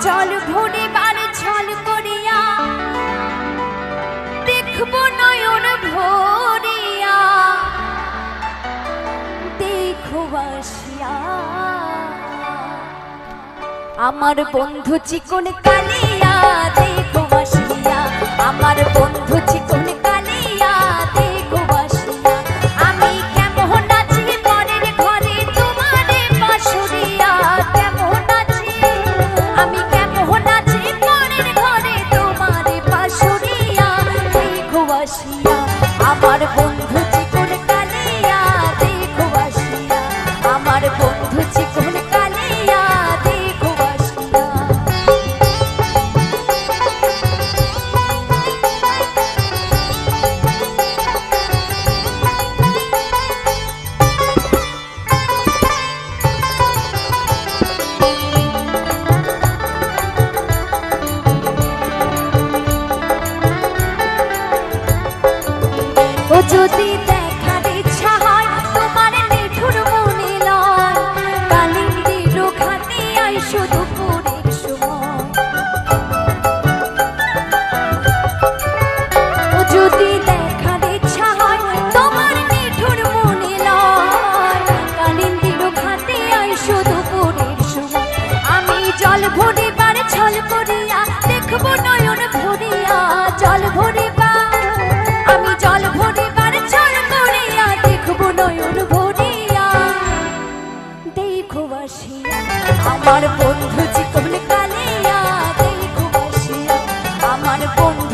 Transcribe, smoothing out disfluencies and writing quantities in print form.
জল ভরিবার ছল করিয়া দেখব নয়ন ভরিয়া দেখো আসিয়া আমার বন্ধু চিকন কালিয়া দেখো আসিয়া আমার বন্ধু চিকন কালিয়া দেখো আসিয়া আমি কেমন আছি পরের ঘরে তোমারে বাসুরিয়া কেমন আছি আমি কেমন আছি পরের ঘরে তোমারে বাসুরিয়া দেখো আসিয়া আমার বন্ধু চিকন কালিয়া দেখো আসিয়া আমার বন্ধু চিকন কালিয়া দেখো আসিয়া ও যদি দেখার ইচ্ছা হয় তোমার নিঠুর মনে লয় কালিন্দির খাতে আইসো দুপুরের সময় ও যদি দেখার ইচ্ছা হয় তোমার নিঠুর মনে লয় কালিন্দির খাতে আইসো দুপুরের সময় আমি জল ভরিবার ছল করিয়া দেখব নয়ন ভরিয়া জল ভরিবার আমি জল ভরিবার ছল করিয়া দেখব নয়ন ভরিয়া দেখো আসিয়া আমার বন্ধু চিকন কালিয়া দেখো আসিয়া আমার বন্ধু